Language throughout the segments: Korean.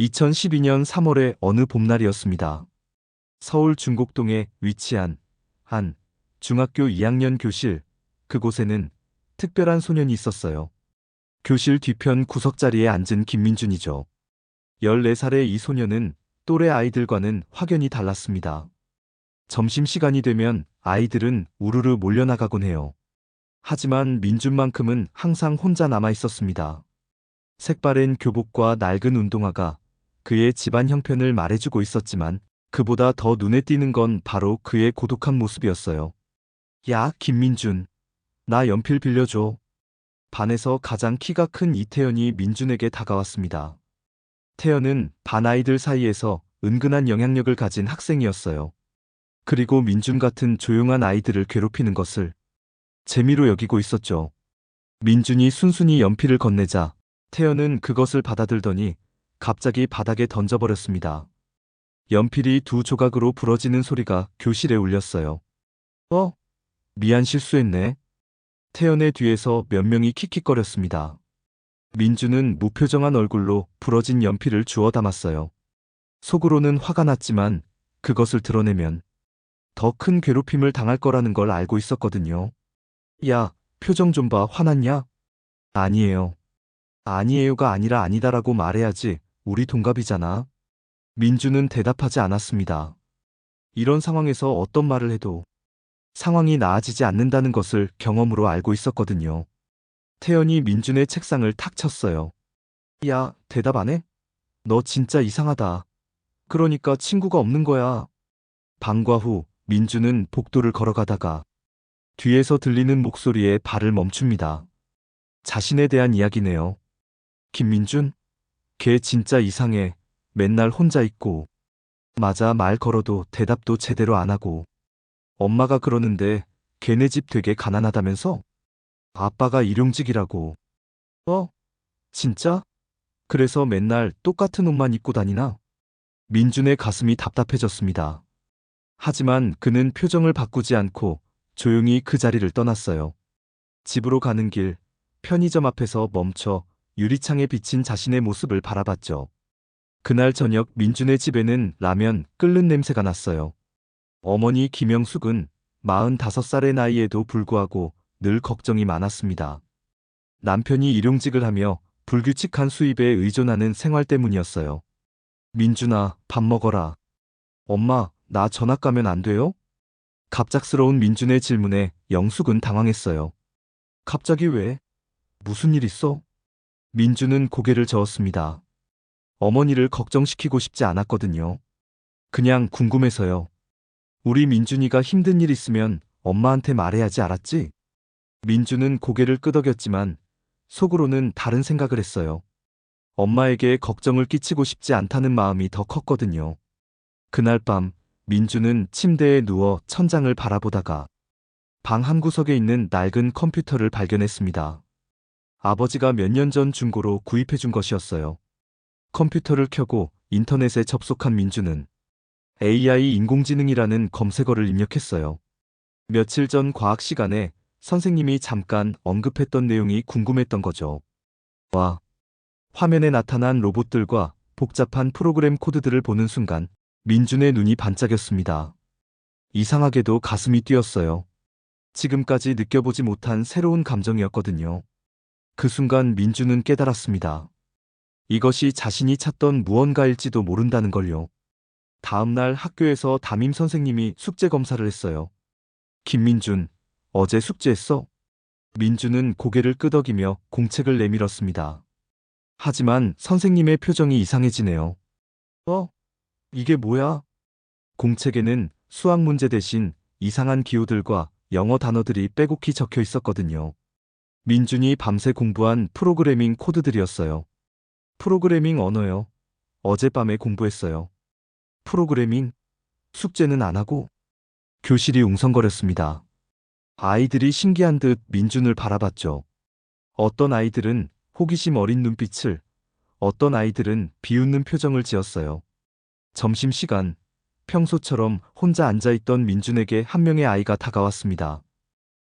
2012년 3월의 어느 봄날이었습니다. 서울 중곡동에 위치한 한 중학교 2학년 교실, 그곳에는 특별한 소년이 있었어요. 교실 뒤편 구석자리에 앉은 김민준이죠. 14살의 이 소년은 또래 아이들과는 확연히 달랐습니다. 점심시간이 되면 아이들은 우르르 몰려나가곤 해요. 하지만 민준만큼은 항상 혼자 남아 있었습니다. 색바랜 교복과 낡은 운동화가 그의 집안 형편을 말해주고 있었지만 그보다 더 눈에 띄는 건 바로 그의 고독한 모습이었어요. 야, 김민준. 나 연필 빌려줘. 반에서 가장 키가 큰 이태연이 민준에게 다가왔습니다. 태연은 반 아이들 사이에서 은근한 영향력을 가진 학생이었어요. 그리고 민준 같은 조용한 아이들을 괴롭히는 것을 재미로 여기고 있었죠. 민준이 순순히 연필을 건네자 태연은 그것을 받아들더니 갑자기 바닥에 던져버렸습니다. 연필이 두 조각으로 부러지는 소리가 교실에 울렸어요. 미안, 실수했네. 태연의 뒤에서 몇 명이 킥킥거렸습니다. 민준은 무표정한 얼굴로 부러진 연필을 주워 담았어요. 속으로는 화가 났지만 그것을 드러내면 더 큰 괴롭힘을 당할 거라는 걸 알고 있었거든요. 야, 표정 좀 봐. 화났냐? 아니에요. 아니에요가 아니라 아니다라고 말해야지. 우리 동갑이잖아. 민준은 대답하지 않았습니다. 이런 상황에서 어떤 말을 해도 상황이 나아지지 않는다는 것을 경험으로 알고 있었거든요. 태연이 민준의 책상을 탁 쳤어요. 야, 대답 안 해? 너 진짜 이상하다. 그러니까 친구가 없는 거야. 방과 후 민준은 복도를 걸어가다가 뒤에서 들리는 목소리에 발을 멈춥니다. 자신에 대한 이야기네요. 김민준? 걔 진짜 이상해. 맨날 혼자 있고. 맞아, 말 걸어도 대답도 제대로 안 하고. 엄마가 그러는데 걔네 집 되게 가난하다면서? 아빠가 일용직이라고. 어? 진짜? 그래서 맨날 똑같은 옷만 입고 다니나? 민준의 가슴이 답답해졌습니다. 하지만 그는 표정을 바꾸지 않고 조용히 그 자리를 떠났어요. 집으로 가는 길, 편의점 앞에서 멈춰 유리창에 비친 자신의 모습을 바라봤죠. 그날 저녁 민준의 집에는 라면 끓는 냄새가 났어요. 어머니 김영숙은 45살의 나이에도 불구하고 늘 걱정이 많았습니다. 남편이 일용직을 하며 불규칙한 수입에 의존하는 생활 때문이었어요. 민준아, 밥 먹어라. 엄마, 나 전학 가면 안 돼요? 갑작스러운 민준의 질문에 영숙은 당황했어요. 갑자기 왜? 무슨 일 있어? 민준은 고개를 저었습니다. 어머니를 걱정시키고 싶지 않았거든요. 그냥 궁금해서요. 우리 민준이가 힘든 일 있으면 엄마한테 말해야지, 알았지? 민준은 고개를 끄덕였지만 속으로는 다른 생각을 했어요. 엄마에게 걱정을 끼치고 싶지 않다는 마음이 더 컸거든요. 그날 밤 민준은 침대에 누워 천장을 바라보다가 방 한구석에 있는 낡은 컴퓨터를 발견했습니다. 아버지가 몇 년 전 중고로 구입해 준 것이었어요. 컴퓨터를 켜고 인터넷에 접속한 민준은 AI 인공지능이라는 검색어를 입력했어요. 며칠 전 과학 시간에 선생님이 잠깐 언급했던 내용이 궁금했던 거죠. 와, 화면에 나타난 로봇들과 복잡한 프로그램 코드들을 보는 순간 민준의 눈이 반짝였습니다. 이상하게도 가슴이 뛰었어요. 지금까지 느껴보지 못한 새로운 감정이었거든요. 그 순간 민준은 깨달았습니다. 이것이 자신이 찾던 무언가일지도 모른다는 걸요. 다음 날 학교에서 담임 선생님이 숙제 검사를 했어요. 김민준, 어제 숙제했어? 민준은 고개를 끄덕이며 공책을 내밀었습니다. 하지만 선생님의 표정이 이상해지네요. 이게 뭐야? 공책에는 수학 문제 대신 이상한 기호들과 영어 단어들이 빼곡히 적혀 있었거든요. 민준이 밤새 공부한 프로그래밍 코드들이었어요. 프로그래밍 언어요. 어젯밤에 공부했어요. 프로그래밍? 숙제는 안 하고? 교실이 웅성거렸습니다. 아이들이 신기한 듯 민준을 바라봤죠. 어떤 아이들은 호기심 어린 눈빛을, 어떤 아이들은 비웃는 표정을 지었어요. 점심시간, 평소처럼 혼자 앉아있던 민준에게 한 명의 아이가 다가왔습니다.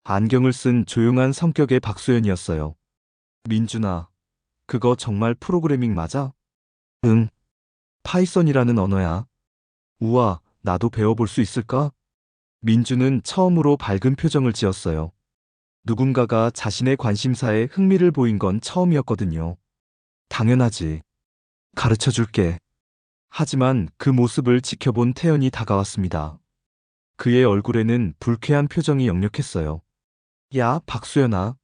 안경을 쓴 조용한 성격의 박소연이었어요. 민준아, 그거 정말 프로그래밍 맞아? 응. 파이썬이라는 언어야. 우와, 나도 배워볼 수 있을까? 민주는 처음으로 밝은 표정을 지었어요. 누군가가 자신의 관심사에 흥미를 보인 건 처음이었거든요. 당연하지. 가르쳐 줄게. 하지만 그 모습을 지켜본 태연이 다가왔습니다. 그의 얼굴에는 불쾌한 표정이 역력했어요. 야, 박수연아.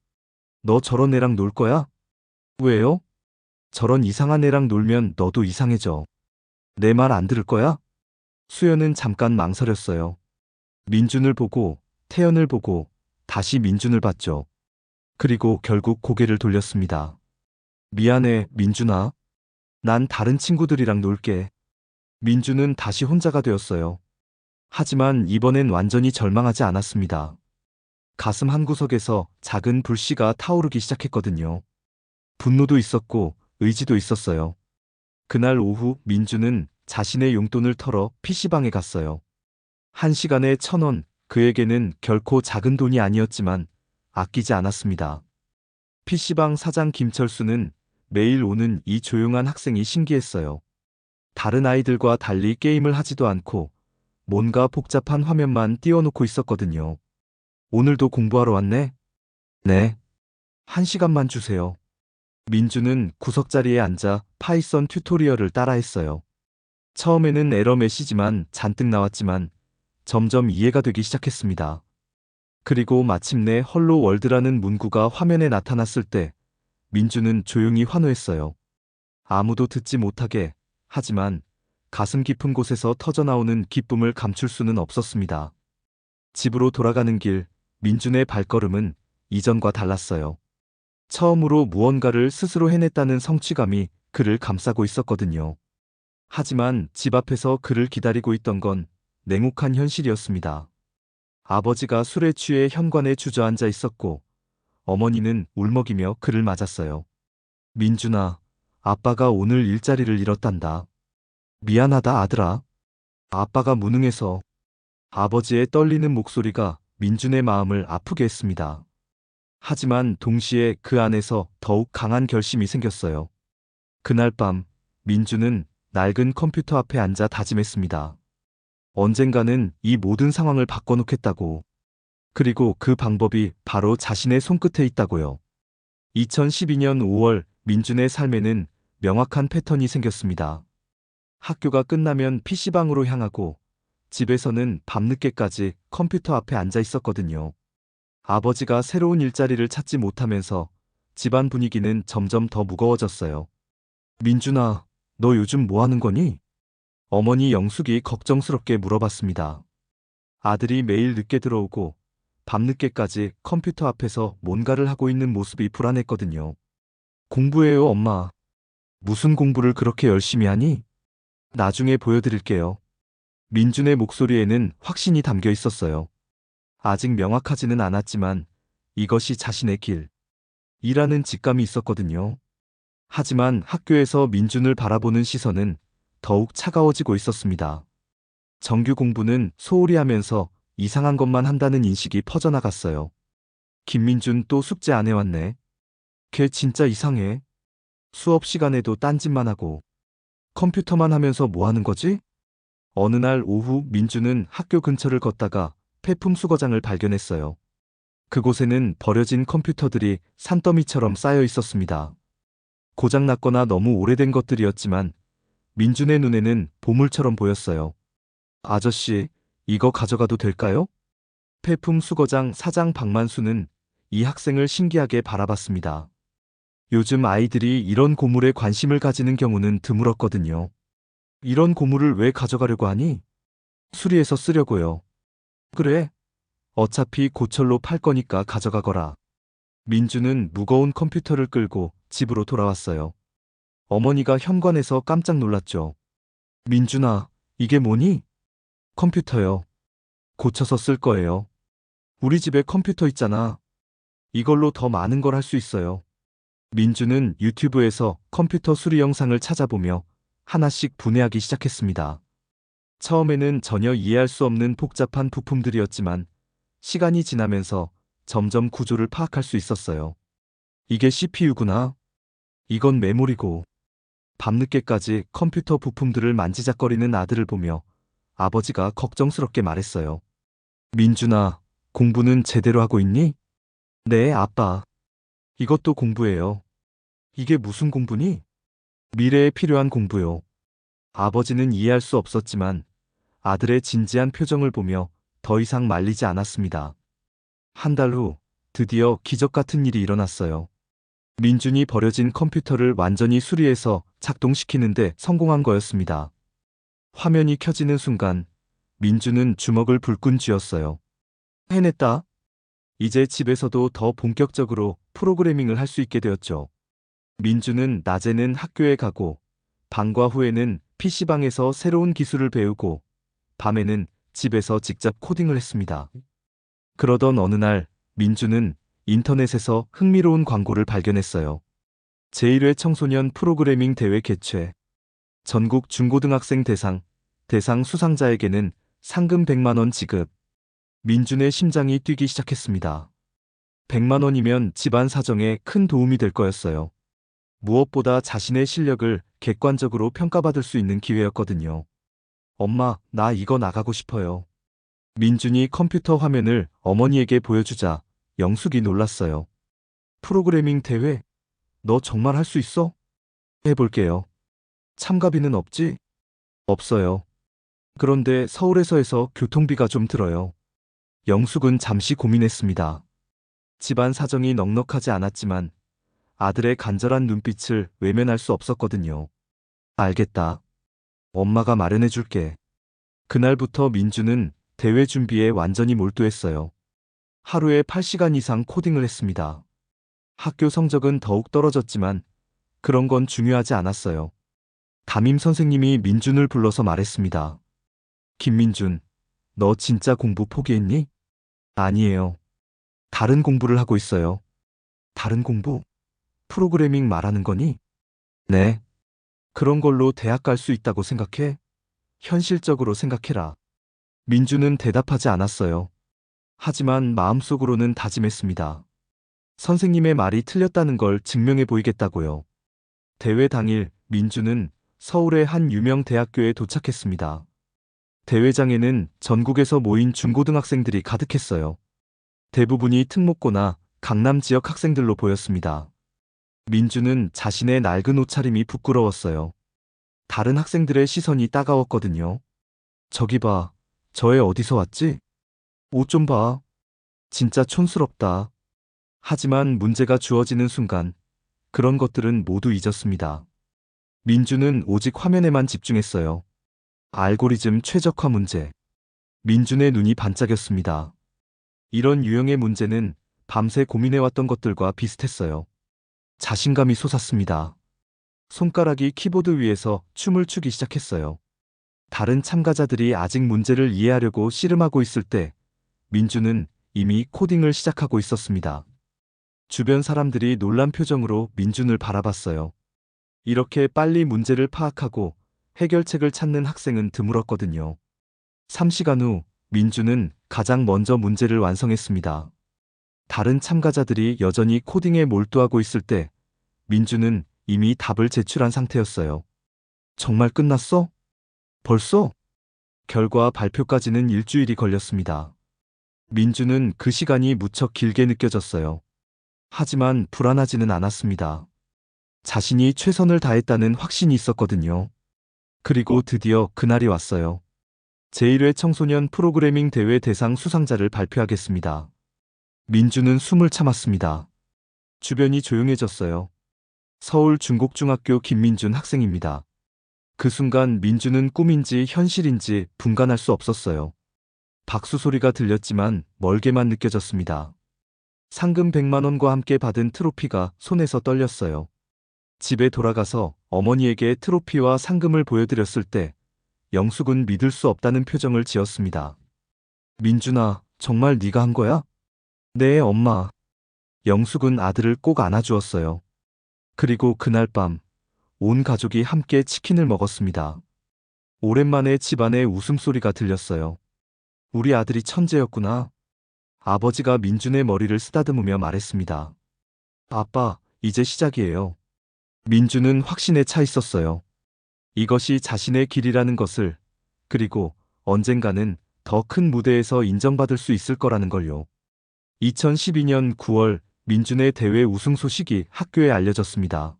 너 저런 애랑 놀 거야? 왜요? 저런 이상한 애랑 놀면 너도 이상해져. 내 말 안 들을 거야? 수연은 잠깐 망설였어요. 민준을 보고, 태연을 보고, 다시 민준을 봤죠. 그리고 결국 고개를 돌렸습니다. 미안해, 민준아. 난 다른 친구들이랑 놀게. 민준은 다시 혼자가 되었어요. 하지만 이번엔 완전히 절망하지 않았습니다. 가슴 한구석에서 작은 불씨가 타오르기 시작했거든요. 분노도 있었고 의지도 있었어요. 그날 오후 민주는 자신의 용돈을 털어 PC방에 갔어요. 1시간에 1,000원, 그에게는 결코 작은 돈이 아니었지만 아끼지 않았습니다. PC방 사장 김철수는 매일 오는 이 조용한 학생이 신기했어요. 다른 아이들과 달리 게임을 하지도 않고 뭔가 복잡한 화면만 띄워놓고 있었거든요. 오늘도 공부하러 왔네? 네. 1시간만 주세요. 민주는 구석자리에 앉아 파이썬 튜토리얼을 따라했어요. 처음에는 에러 메시지만 잔뜩 나왔지만 점점 이해가 되기 시작했습니다. 그리고 마침내 헐로 월드라는 문구가 화면에 나타났을 때 민주는 조용히 환호했어요. 아무도 듣지 못하게, 하지만 가슴 깊은 곳에서 터져나오는 기쁨을 감출 수는 없었습니다. 집으로 돌아가는 길, 민준의 발걸음은 이전과 달랐어요. 처음으로 무언가를 스스로 해냈다는 성취감이 그를 감싸고 있었거든요. 하지만 집 앞에서 그를 기다리고 있던 건 냉혹한 현실이었습니다. 아버지가 술에 취해 현관에 주저앉아 있었고 어머니는 울먹이며 그를 맞았어요. 민준아, 아빠가 오늘 일자리를 잃었단다. 미안하다 아들아. 아빠가 무능해서. 아버지의 떨리는 목소리가 민준의 마음을 아프게 했습니다. 하지만 동시에 그 안에서 더욱 강한 결심이 생겼어요. 그날 밤 민준은 낡은 컴퓨터 앞에 앉아 다짐했습니다. 언젠가는 이 모든 상황을 바꿔놓겠다고. 그리고 그 방법이 바로 자신의 손끝에 있다고요. 2012년 5월 민준의 삶에는 명확한 패턴이 생겼습니다. 학교가 끝나면 PC방으로 향하고 집에서는 밤늦게까지 컴퓨터 앞에 앉아 있었거든요. 아버지가 새로운 일자리를 찾지 못하면서 집안 분위기는 점점 더 무거워졌어요. 민준아, 너 요즘 뭐 하는 거니? 어머니 영숙이 걱정스럽게 물어봤습니다. 아들이 매일 늦게 들어오고 밤늦게까지 컴퓨터 앞에서 뭔가를 하고 있는 모습이 불안했거든요. 공부해요, 엄마. 무슨 공부를 그렇게 열심히 하니? 나중에 보여드릴게요. 민준의 목소리에는 확신이 담겨 있었어요. 아직 명확하지는 않았지만 이것이 자신의 길, 이라는 직감이 있었거든요. 하지만 학교에서 민준을 바라보는 시선은 더욱 차가워지고 있었습니다. 정규 공부는 소홀히 하면서 이상한 것만 한다는 인식이 퍼져나갔어요. 김민준 또 숙제 안 해왔네. 걔 진짜 이상해. 수업 시간에도 딴짓만 하고 컴퓨터만 하면서 뭐 하는 거지? 어느 날 오후 민준은 학교 근처를 걷다가 폐품 수거장을 발견했어요. 그곳에는 버려진 컴퓨터들이 산더미처럼 쌓여 있었습니다. 고장났거나 너무 오래된 것들이었지만 민준의 눈에는 보물처럼 보였어요. 아저씨, 이거 가져가도 될까요? 폐품 수거장 사장 박만수는 이 학생을 신기하게 바라봤습니다. 요즘 아이들이 이런 고물에 관심을 가지는 경우는 드물었거든요. 이런 고물을 왜 가져가려고 하니? 수리해서 쓰려고요. 그래. 어차피 고철로 팔 거니까 가져가거라. 민주는 무거운 컴퓨터를 끌고 집으로 돌아왔어요. 어머니가 현관에서 깜짝 놀랐죠. 민준아, 이게 뭐니? 컴퓨터요. 고쳐서 쓸 거예요. 우리 집에 컴퓨터 있잖아. 이걸로 더 많은 걸 할 수 있어요. 민주는 유튜브에서 컴퓨터 수리 영상을 찾아보며 하나씩 분해하기 시작했습니다. 처음에는 전혀 이해할 수 없는 복잡한 부품들이었지만 시간이 지나면서 점점 구조를 파악할 수 있었어요. 이게 CPU구나. 이건 메모리고. 밤늦게까지 컴퓨터 부품들을 만지작거리는 아들을 보며 아버지가 걱정스럽게 말했어요. 민준아, 공부는 제대로 하고 있니? 네, 아빠. 이것도 공부예요. 이게 무슨 공부니? 미래에 필요한 공부요. 아버지는 이해할 수 없었지만 아들의 진지한 표정을 보며 더 이상 말리지 않았습니다. 한 달 후 드디어 기적 같은 일이 일어났어요. 민준이 버려진 컴퓨터를 완전히 수리해서 작동시키는데 성공한 거였습니다. 화면이 켜지는 순간 민준은 주먹을 불끈 쥐었어요. 해냈다. 이제 집에서도 더 본격적으로 프로그래밍을 할 수 있게 되었죠. 민준은 낮에는 학교에 가고 방과 후에는 PC방에서 새로운 기술을 배우고 밤에는 집에서 직접 코딩을 했습니다. 그러던 어느 날 민준은 인터넷에서 흥미로운 광고를 발견했어요. 제1회 청소년 프로그래밍 대회 개최. 전국 중고등학생 대상 수상자에게는 상금 100만 원 지급. 민준의 심장이 뛰기 시작했습니다. 100만 원이면 집안 사정에 큰 도움이 될 거였어요. 무엇보다 자신의 실력을 객관적으로 평가받을 수 있는 기회였거든요. 엄마, 나 이거 나가고 싶어요. 민준이 컴퓨터 화면을 어머니에게 보여주자 영숙이 놀랐어요. 프로그래밍 대회? 너 정말 할 수 있어? 해볼게요. 참가비는 없지? 없어요. 그런데 서울에서 해서 교통비가 좀 들어요. 영숙은 잠시 고민했습니다. 집안 사정이 넉넉하지 않았지만 아들의 간절한 눈빛을 외면할 수 없었거든요. 알겠다. 엄마가 마련해 줄게. 그날부터 민주는 대회 준비에 완전히 몰두했어요. 하루에 8시간 이상 코딩을 했습니다. 학교 성적은 더욱 떨어졌지만 그런 건 중요하지 않았어요. 담임 선생님이 민준을 불러서 말했습니다. 김민준, 너 진짜 공부 포기했니? 아니에요. 다른 공부를 하고 있어요. 다른 공부? 프로그래밍 말하는 거니? 네. 그런 걸로 대학 갈 수 있다고 생각해? 현실적으로 생각해라. 민주는 대답하지 않았어요. 하지만 마음속으로는 다짐했습니다. 선생님의 말이 틀렸다는 걸 증명해 보이겠다고요. 대회 당일 민주는 서울의 한 유명 대학교에 도착했습니다. 대회장에는 전국에서 모인 중고등학생들이 가득했어요. 대부분이 특목고나 강남 지역 학생들로 보였습니다. 민주는 자신의 낡은 옷차림이 부끄러웠어요. 다른 학생들의 시선이 따가웠거든요. 저기 봐, 저 애 어디서 왔지? 옷 좀 봐. 진짜 촌스럽다. 하지만 문제가 주어지는 순간 그런 것들은 모두 잊었습니다. 민주는 오직 화면에만 집중했어요. 알고리즘 최적화 문제. 민준의 눈이 반짝였습니다. 이런 유형의 문제는 밤새 고민해왔던 것들과 비슷했어요. 자신감이 솟았습니다. 손가락이 키보드 위에서 춤을 추기 시작했어요. 다른 참가자들이 아직 문제를 이해하려고 씨름하고 있을 때 민주는 이미 코딩을 시작하고 있었습니다. 주변 사람들이 놀란 표정으로 민준을 바라봤어요. 이렇게 빨리 문제를 파악하고 해결책을 찾는 학생은 드물었거든요. 3시간 후 민준은 가장 먼저 문제를 완성했습니다. 다른 참가자들이 여전히 코딩에 몰두하고 있을 때 민준은 이미 답을 제출한 상태였어요. 정말 끝났어? 벌써? 결과 발표까지는 일주일이 걸렸습니다. 민준은 그 시간이 무척 길게 느껴졌어요. 하지만 불안하지는 않았습니다. 자신이 최선을 다했다는 확신이 있었거든요. 그리고 드디어 그날이 왔어요. 제1회 청소년 프로그래밍 대회 대상 수상자를 발표하겠습니다. 민준은 숨을 참았습니다. 주변이 조용해졌어요. 서울 중곡중학교 김민준 학생입니다. 그 순간 민준은 꿈인지 현실인지 분간할 수 없었어요. 박수 소리가 들렸지만 멀게만 느껴졌습니다. 상금 100만 원과 함께 받은 트로피가 손에서 떨렸어요. 집에 돌아가서 어머니에게 트로피와 상금을 보여드렸을 때 영숙은 믿을 수 없다는 표정을 지었습니다. 민준아, 정말 네가 한 거야? 네, 엄마. 영숙은 아들을 꼭 안아주었어요. 그리고 그날 밤 온 가족이 함께 치킨을 먹었습니다. 오랜만에 집안에 웃음소리가 들렸어요. 우리 아들이 천재였구나. 아버지가 민준의 머리를 쓰다듬으며 말했습니다. 아빠, 이제 시작이에요. 민주는 확신에 차 있었어요. 이것이 자신의 길이라는 것을, 그리고 언젠가는 더 큰 무대에서 인정받을 수 있을 거라는 걸요. 2012년 9월 민준의 대회 우승 소식이 학교에 알려졌습니다.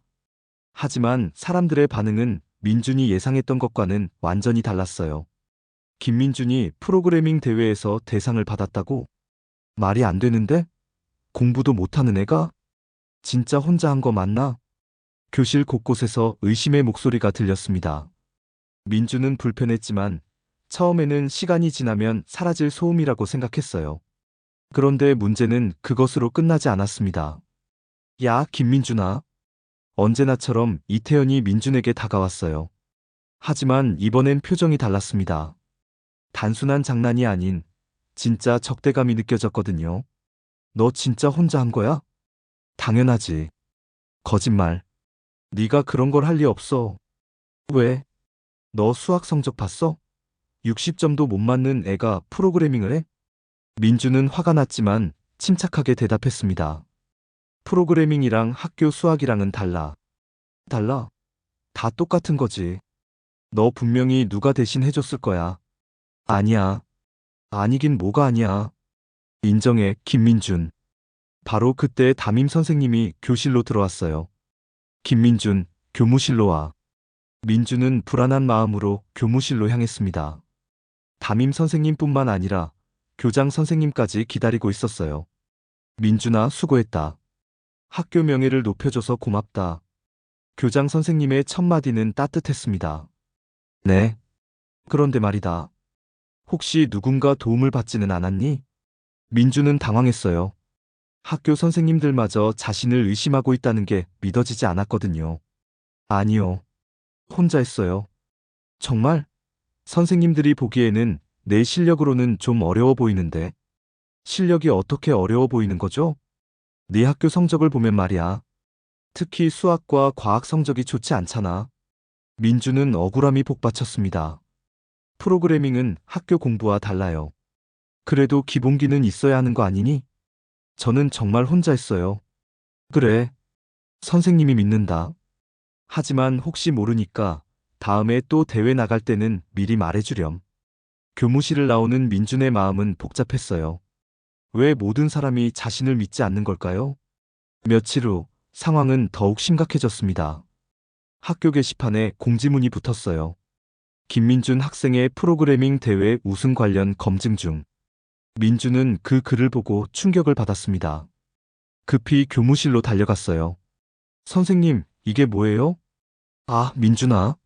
하지만 사람들의 반응은 민준이 예상했던 것과는 완전히 달랐어요. 김민준이 프로그래밍 대회에서 대상을 받았다고? 말이 안 되는데? 공부도 못하는 애가? 진짜 혼자 한 거 맞나? 교실 곳곳에서 의심의 목소리가 들렸습니다. 민준은 불편했지만 처음에는 시간이 지나면 사라질 소음이라고 생각했어요. 그런데 문제는 그것으로 끝나지 않았습니다. 야, 김민준아. 언제나처럼 이태연이 민준에게 다가왔어요. 하지만 이번엔 표정이 달랐습니다. 단순한 장난이 아닌 진짜 적대감이 느껴졌거든요. 너 진짜 혼자 한 거야? 당연하지. 거짓말. 네가 그런 걸 할 리 없어. 왜? 너 수학 성적 봤어? 60점도 못 맞는 애가 프로그래밍을 해? 민주는 화가 났지만 침착하게 대답했습니다. 프로그래밍이랑 학교 수학이랑은 달라. 달라? 다 똑같은 거지. 너 분명히 누가 대신 해줬을 거야. 아니야. 아니긴 뭐가 아니야. 인정해, 김민준. 바로 그때 담임 선생님이 교실로 들어왔어요. 김민준, 교무실로 와. 민준은 불안한 마음으로 교무실로 향했습니다. 담임 선생님뿐만 아니라 교장 선생님까지 기다리고 있었어요. 민준아, 수고했다. 학교 명예를 높여줘서 고맙다. 교장 선생님의 첫마디는 따뜻했습니다. 네. 그런데 말이다. 혹시 누군가 도움을 받지는 않았니? 민준은 당황했어요. 학교 선생님들마저 자신을 의심하고 있다는 게 믿어지지 않았거든요. 아니요. 혼자 했어요. 정말? 선생님들이 보기에는 내 실력으로는 좀 어려워 보이는데. 실력이 어떻게 어려워 보이는 거죠? 네 학교 성적을 보면 말이야. 특히 수학과 과학 성적이 좋지 않잖아. 민주는 억울함이 복받쳤습니다. 프로그래밍은 학교 공부와 달라요. 그래도 기본기는 있어야 하는 거 아니니? 저는 정말 혼자 했어요. 그래. 선생님이 믿는다. 하지만 혹시 모르니까 다음에 또 대회 나갈 때는 미리 말해주렴. 교무실을 나오는 민준의 마음은 복잡했어요. 왜 모든 사람이 자신을 믿지 않는 걸까요? 며칠 후 상황은 더욱 심각해졌습니다. 학교 게시판에 공지문이 붙었어요. 김민준 학생의 프로그래밍 대회 우승 관련 검증 중. 민준은 그 글을 보고 충격을 받았습니다. 급히 교무실로 달려갔어요. 선생님, 이게 뭐예요? 아, 민준아.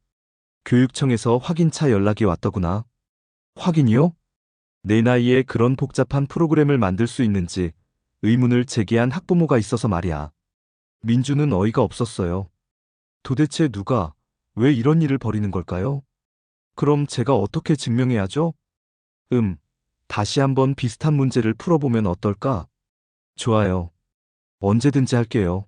교육청에서 확인차 연락이 왔더구나. 확인이요? 내 나이에 그런 복잡한 프로그램을 만들 수 있는지 의문을 제기한 학부모가 있어서 말이야. 민준은 어이가 없었어요. 도대체 누가, 왜 이런 일을 벌이는 걸까요? 그럼 제가 어떻게 증명해야죠? 다시 한번 비슷한 문제를 풀어보면 어떨까? 좋아요. 언제든지 할게요.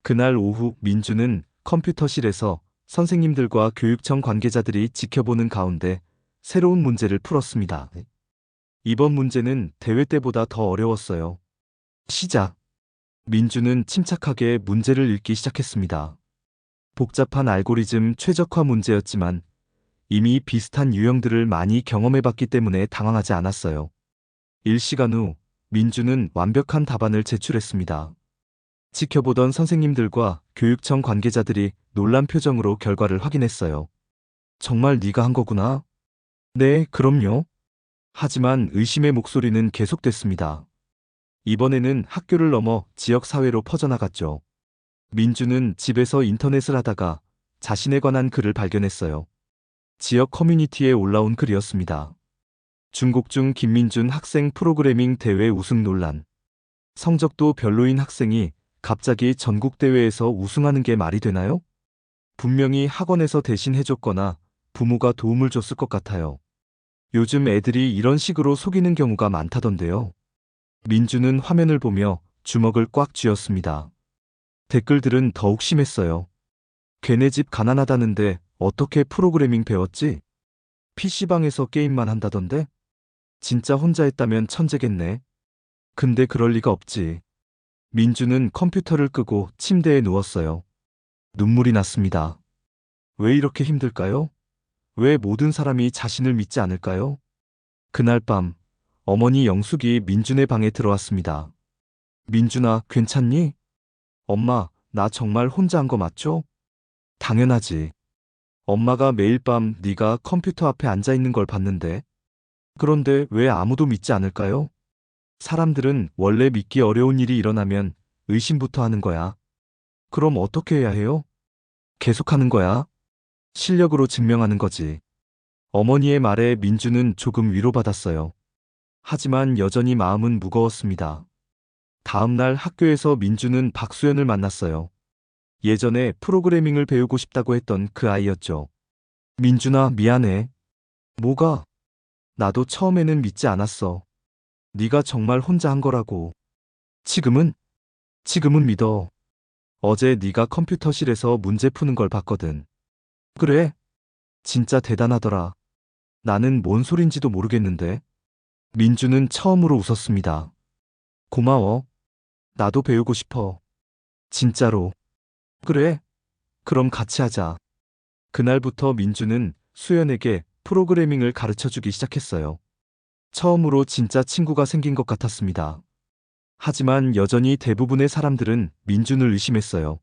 그날 오후 민주는 컴퓨터실에서 선생님들과 교육청 관계자들이 지켜보는 가운데 새로운 문제를 풀었습니다. 이번 문제는 대회 때보다 더 어려웠어요. 시작. 민주는 침착하게 문제를 읽기 시작했습니다. 복잡한 알고리즘 최적화 문제였지만 이미 비슷한 유형들을 많이 경험해봤기 때문에 당황하지 않았어요. 1시간 후 민주는 완벽한 답안을 제출했습니다. 지켜보던 선생님들과 교육청 관계자들이 놀란 표정으로 결과를 확인했어요. 정말 네가 한 거구나. 네, 그럼요. 하지만 의심의 목소리는 계속됐습니다. 이번에는 학교를 넘어 지역사회로 퍼져나갔죠. 민주는 집에서 인터넷을 하다가 자신에 관한 글을 발견했어요. 지역 커뮤니티에 올라온 글이었습니다. 중국 중 김민준 학생 프로그래밍 대회 우승 논란. 성적도 별로인 학생이 갑자기 전국대회에서 우승하는 게 말이 되나요? 분명히 학원에서 대신 해줬거나 부모가 도움을 줬을 것 같아요. 요즘 애들이 이런 식으로 속이는 경우가 많다던데요. 민주는 화면을 보며 주먹을 꽉 쥐었습니다. 댓글들은 더욱 심했어요. 걔네 집 가난하다는데 어떻게 프로그래밍 배웠지? PC방에서 게임만 한다던데? 진짜 혼자 했다면 천재겠네. 근데 그럴 리가 없지. 민주는 컴퓨터를 끄고 침대에 누웠어요. 눈물이 났습니다. 왜 이렇게 힘들까요? 왜 모든 사람이 자신을 믿지 않을까요? 그날 밤, 어머니 영숙이 민준의 방에 들어왔습니다. 민준아, 괜찮니? 엄마, 나 정말 혼자 한 거 맞죠? 당연하지. 엄마가 매일 밤 네가 컴퓨터 앞에 앉아 있는 걸 봤는데. 그런데 왜 아무도 믿지 않을까요? 사람들은 원래 믿기 어려운 일이 일어나면 의심부터 하는 거야. 그럼 어떻게 해야 해요? 계속하는 거야. 실력으로 증명하는 거지. 어머니의 말에 민주는 조금 위로받았어요. 하지만 여전히 마음은 무거웠습니다. 다음 날 학교에서 민주는 박수연을 만났어요. 예전에 프로그래밍을 배우고 싶다고 했던 그 아이였죠. 민준아, 미안해. 뭐가? 나도 처음에는 믿지 않았어. 네가 정말 혼자 한 거라고. 지금은? 지금은 믿어. 어제 네가 컴퓨터실에서 문제 푸는 걸 봤거든. 그래? 진짜 대단하더라. 나는 뭔 소린지도 모르겠는데. 민주는 처음으로 웃었습니다. 고마워. 나도 배우고 싶어. 진짜로. 그래? 그럼 같이 하자. 그날부터 민주는 수연에게 프로그래밍을 가르쳐 주기 시작했어요. 처음으로 진짜 친구가 생긴 것 같았습니다. 하지만 여전히 대부분의 사람들은 민준을 의심했어요.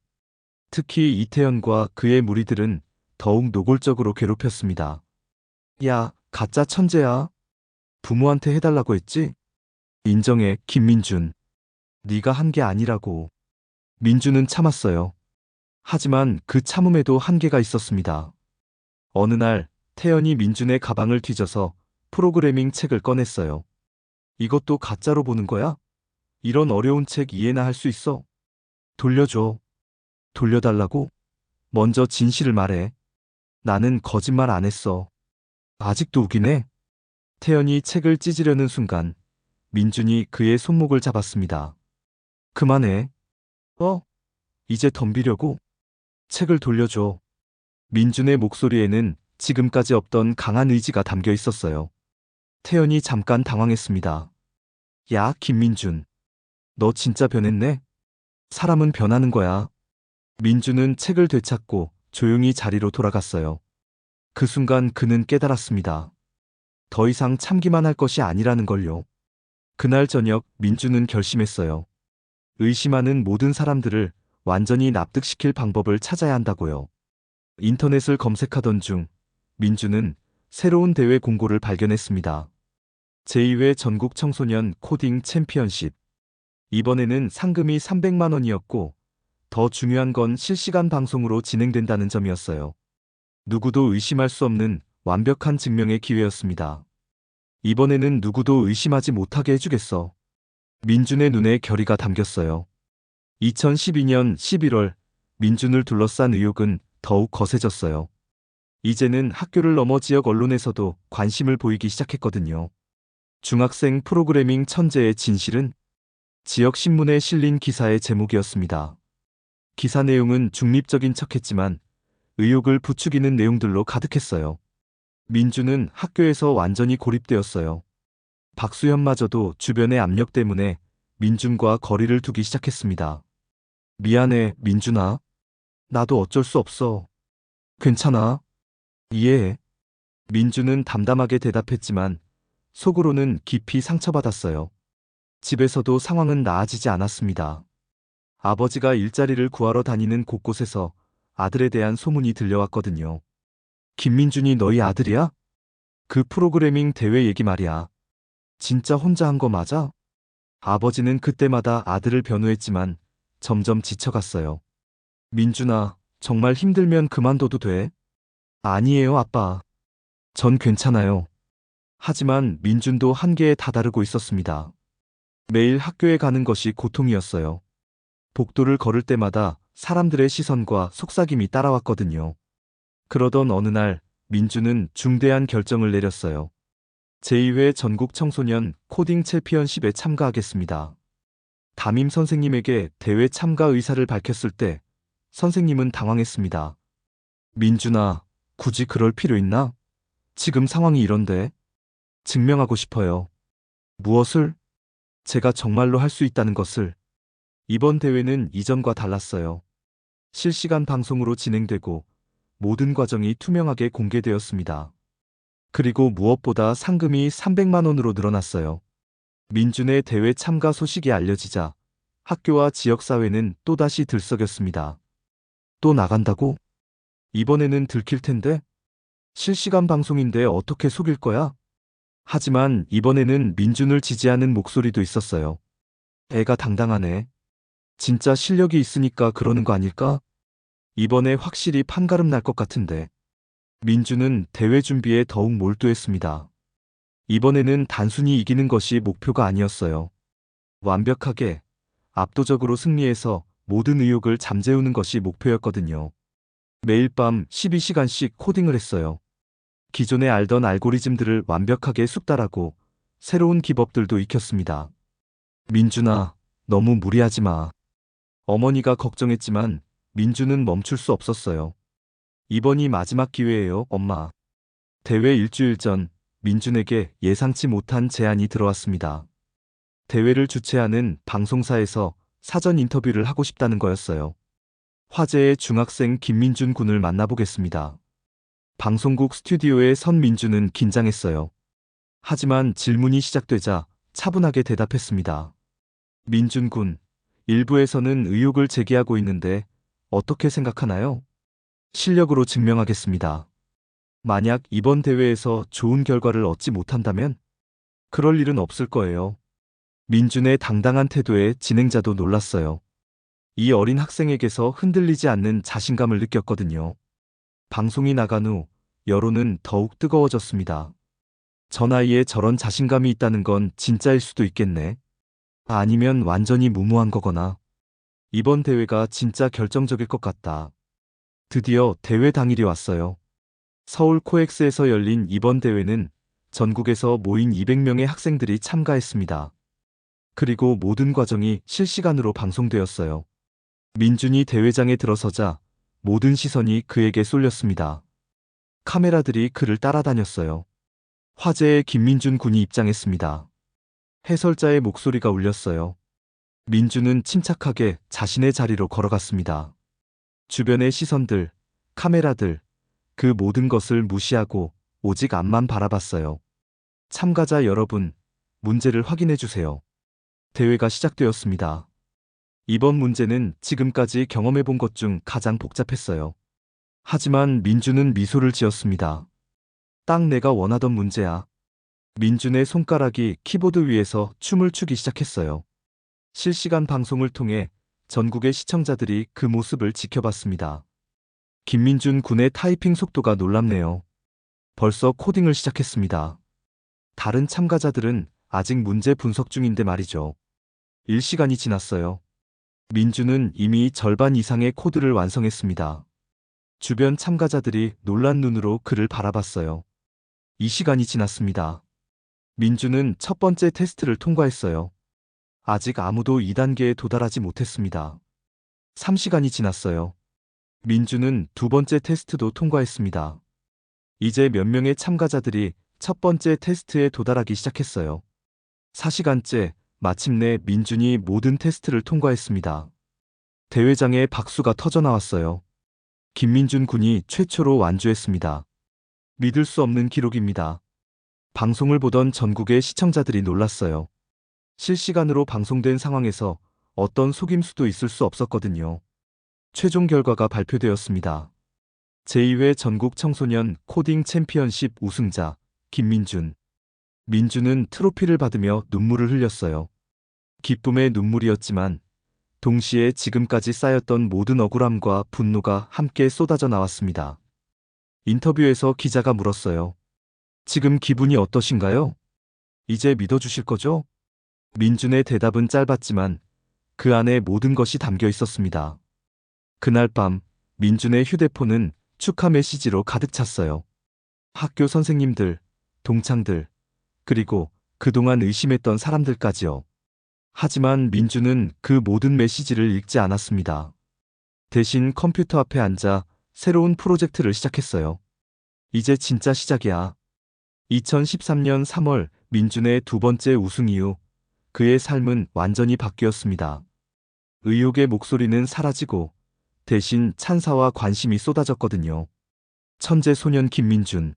특히 이태연과 그의 무리들은 더욱 노골적으로 괴롭혔습니다. 야, 가짜 천재야. 부모한테 해달라고 했지? 인정해, 김민준. 네가 한 게 아니라고. 민준은 참았어요. 하지만 그 참음에도 한계가 있었습니다. 어느 날 태연이 민준의 가방을 뒤져서 프로그래밍 책을 꺼냈어요. 이것도 가짜로 보는 거야? 이런 어려운 책 이해나 할 수 있어? 돌려줘. 돌려달라고? 먼저 진실을 말해. 나는 거짓말 안 했어. 아직도 우기네? 태연이 책을 찢으려는 순간 민준이 그의 손목을 잡았습니다. 그만해. 어? 이제 덤비려고? 책을 돌려줘. 민준의 목소리에는 지금까지 없던 강한 의지가 담겨 있었어요. 태연이 잠깐 당황했습니다. 야, 김민준. 너 진짜 변했네? 사람은 변하는 거야. 민준은 책을 되찾고 조용히 자리로 돌아갔어요. 그 순간 그는 깨달았습니다. 더 이상 참기만 할 것이 아니라는 걸요. 그날 저녁 민준은 결심했어요. 의심하는 모든 사람들을 완전히 납득시킬 방법을 찾아야 한다고요. 인터넷을 검색하던 중 민준은 새로운 대회 공고를 발견했습니다. 제2회 전국 청소년 코딩 챔피언십. 이번에는 상금이 300만 원이었고 더 중요한 건 실시간 방송으로 진행된다는 점이었어요. 누구도 의심할 수 없는 완벽한 증명의 기회였습니다. 이번에는 누구도 의심하지 못하게 해주겠어. 민준의 눈에 결의가 담겼어요. 2012년 11월 민준을 둘러싼 의혹은 더욱 거세졌어요. 이제는 학교를 넘어 지역 언론에서도 관심을 보이기 시작했거든요. 중학생 프로그래밍 천재의 진실은? 지역 신문에 실린 기사의 제목이었습니다. 기사 내용은 중립적인 척했지만 의혹을 부추기는 내용들로 가득했어요. 민준은 학교에서 완전히 고립되었어요. 박수현마저도 주변의 압력 때문에 민준과 거리를 두기 시작했습니다. 미안해, 민준아. 나도 어쩔 수 없어. 괜찮아. 이해해. 민준은 담담하게 대답했지만 속으로는 깊이 상처받았어요. 집에서도 상황은 나아지지 않았습니다. 아버지가 일자리를 구하러 다니는 곳곳에서 아들에 대한 소문이 들려왔거든요. 김민준이 너희 아들이야? 그 프로그래밍 대회 얘기 말이야. 진짜 혼자 한 거 맞아? 아버지는 그때마다 아들을 변호했지만 점점 지쳐갔어요. 민준아, 정말 힘들면 그만둬도 돼. 아니에요, 아빠. 전 괜찮아요. 하지만 민준도 한계에 다다르고 있었습니다. 매일 학교에 가는 것이 고통이었어요. 복도를 걸을 때마다 사람들의 시선과 속삭임이 따라왔거든요. 그러던 어느 날 민준은 중대한 결정을 내렸어요. 제2회 전국 청소년 코딩 챔피언십에 참가하겠습니다. 담임 선생님에게 대회 참가 의사를 밝혔을 때 선생님은 당황했습니다. 민준아, 굳이 그럴 필요 있나? 지금 상황이 이런데. 증명하고 싶어요. 무엇을? 제가 정말로 할 수 있다는 것을. 이번 대회는 이전과 달랐어요. 실시간 방송으로 진행되고 모든 과정이 투명하게 공개되었습니다. 그리고 무엇보다 상금이 300만 원으로 늘어났어요. 민준의 대회 참가 소식이 알려지자 학교와 지역사회는 또다시 들썩였습니다. 또 나간다고? 이번에는 들킬 텐데? 실시간 방송인데 어떻게 속일 거야? 하지만 이번에는 민준을 지지하는 목소리도 있었어요. 애가 당당하네. 진짜 실력이 있으니까 그러는 거 아닐까? 이번에 확실히 판가름 날 것 같은데. 민준은 대회 준비에 더욱 몰두했습니다. 이번에는 단순히 이기는 것이 목표가 아니었어요. 완벽하게, 압도적으로 승리해서 모든 의욕을 잠재우는 것이 목표였거든요. 매일 밤 12시간씩 코딩을 했어요. 기존에 알던 알고리즘들을 완벽하게 숙달하고 새로운 기법들도 익혔습니다. 민준아, 너무 무리하지 마. 어머니가 걱정했지만 민준은 멈출 수 없었어요. 이번이 마지막 기회예요, 엄마. 대회 일주일 전 민준에게 예상치 못한 제안이 들어왔습니다. 대회를 주최하는 방송사에서 사전 인터뷰를 하고 싶다는 거였어요. 화제의 중학생 김민준 군을 만나보겠습니다. 방송국 스튜디오에 선 민준은 긴장했어요. 하지만 질문이 시작되자 차분하게 대답했습니다. 민준 군, 일부에서는 의혹을 제기하고 있는데 어떻게 생각하나요? 실력으로 증명하겠습니다. 만약 이번 대회에서 좋은 결과를 얻지 못한다면? 그럴 일은 없을 거예요. 민준의 당당한 태도에 진행자도 놀랐어요. 이 어린 학생에게서 흔들리지 않는 자신감을 느꼈거든요. 방송이 나간 후 여론은 더욱 뜨거워졌습니다. 저 나이에 저런 자신감이 있다는 건 진짜일 수도 있겠네. 아니면 완전히 무모한 거거나. 이번 대회가 진짜 결정적일 것 같다. 드디어 대회 당일이 왔어요. 서울 코엑스에서 열린 이번 대회는 전국에서 모인 200명의 학생들이 참가했습니다. 그리고 모든 과정이 실시간으로 방송되었어요. 민준이 대회장에 들어서자 모든 시선이 그에게 쏠렸습니다. 카메라들이 그를 따라다녔어요. 화제의 김민준 군이 입장했습니다. 해설자의 목소리가 울렸어요. 민준은 침착하게 자신의 자리로 걸어갔습니다. 주변의 시선들, 카메라들, 그 모든 것을 무시하고 오직 앞만 바라봤어요. 참가자 여러분, 문제를 확인해 주세요. 대회가 시작되었습니다. 이번 문제는 지금까지 경험해 본 것 중 가장 복잡했어요. 하지만 민준은 미소를 지었습니다. 딱 내가 원하던 문제야. 민준의 손가락이 키보드 위에서 춤을 추기 시작했어요. 실시간 방송을 통해 전국의 시청자들이 그 모습을 지켜봤습니다. 김민준 군의 타이핑 속도가 놀랍네요. 벌써 코딩을 시작했습니다. 다른 참가자들은 아직 문제 분석 중인데 말이죠. 1시간이 지났어요. 민준은 이미 절반 이상의 코드를 완성했습니다. 주변 참가자들이 놀란 눈으로 그를 바라봤어요. 2시간이 지났습니다. 민준은 첫 번째 테스트를 통과했어요. 아직 아무도 2단계에 도달하지 못했습니다. 3시간이 지났어요. 민준은 두 번째 테스트도 통과했습니다. 이제 몇 명의 참가자들이 첫 번째 테스트에 도달하기 시작했어요. 4시간째, 마침내 민준이 모든 테스트를 통과했습니다. 대회장에 박수가 터져나왔어요. 김민준 군이 최초로 완주했습니다. 믿을 수 없는 기록입니다. 방송을 보던 전국의 시청자들이 놀랐어요. 실시간으로 방송된 상황에서 어떤 속임수도 있을 수 없었거든요. 최종 결과가 발표되었습니다. 제2회 전국 청소년 코딩 챔피언십 우승자 김민준. 민준은 트로피를 받으며 눈물을 흘렸어요. 기쁨의 눈물이었지만 동시에 지금까지 쌓였던 모든 억울함과 분노가 함께 쏟아져 나왔습니다. 인터뷰에서 기자가 물었어요. 지금 기분이 어떠신가요? 이제 믿어주실 거죠? 민준의 대답은 짧았지만 그 안에 모든 것이 담겨 있었습니다. 그날 밤 민준의 휴대폰은 축하 메시지로 가득 찼어요. 학교 선생님들, 동창들, 그리고 그동안 의심했던 사람들까지요. 하지만 민준은 그 모든 메시지를 읽지 않았습니다. 대신 컴퓨터 앞에 앉아 새로운 프로젝트를 시작했어요. 이제 진짜 시작이야. 2013년 3월 민준의 두 번째 우승 이후 그의 삶은 완전히 바뀌었습니다. 의욕의 목소리는 사라지고 대신 찬사와 관심이 쏟아졌거든요. 천재 소년 김민준.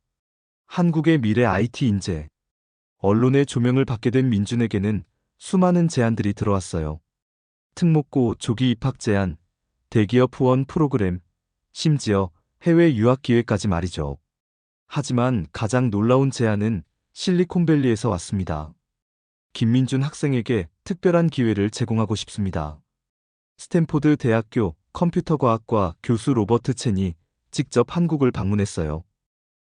한국의 미래 IT 인재. 언론의 조명을 받게 된 민준에게는 수많은 제안들이 들어왔어요. 특목고 조기 입학 제안, 대기업 후원 프로그램, 심지어 해외 유학 기회까지 말이죠. 하지만 가장 놀라운 제안은 실리콘밸리에서 왔습니다. 김민준 학생에게 특별한 기회를 제공하고 싶습니다. 스탠포드 대학교 컴퓨터과학과 교수 로버트 첸이 직접 한국을 방문했어요.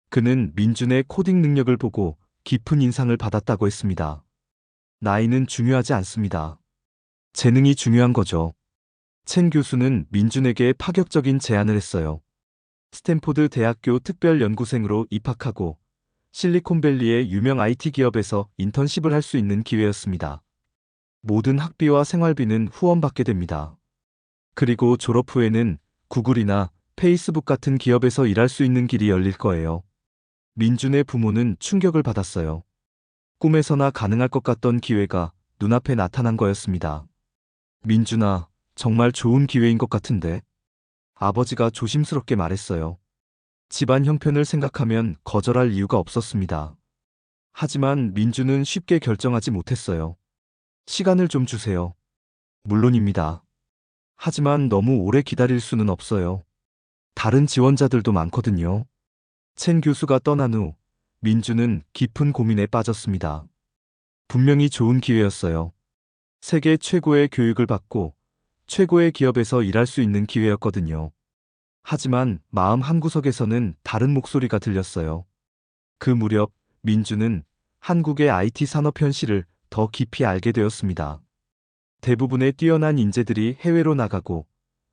그는 민준의 코딩 능력을 보고 깊은 인상을 받았다고 했습니다. 나이는 중요하지 않습니다. 재능이 중요한 거죠. 첸 교수는 민준에게 파격적인 제안을 했어요. 스탠포드 대학교 특별연구생으로 입학하고 실리콘밸리의 유명 IT 기업에서 인턴십을 할 수 있는 기회였습니다. 모든 학비와 생활비는 후원받게 됩니다. 그리고 졸업 후에는 구글이나 페이스북 같은 기업에서 일할 수 있는 길이 열릴 거예요. 민준의 부모는 충격을 받았어요. 꿈에서나 가능할 것 같던 기회가 눈앞에 나타난 거였습니다. 민준아, 정말 좋은 기회인 것 같은데? 아버지가 조심스럽게 말했어요. 집안 형편을 생각하면 거절할 이유가 없었습니다. 하지만 민준은 쉽게 결정하지 못했어요. 시간을 좀 주세요. 물론입니다. 하지만 너무 오래 기다릴 수는 없어요. 다른 지원자들도 많거든요. 첸 교수가 떠난 후 민준은 깊은 고민에 빠졌습니다. 분명히 좋은 기회였어요. 세계 최고의 교육을 받고 최고의 기업에서 일할 수 있는 기회였거든요. 하지만 마음 한구석에서는 다른 목소리가 들렸어요. 그 무렵 민준은 한국의 IT 산업 현실을 더 깊이 알게 되었습니다. 대부분의 뛰어난 인재들이 해외로 나가고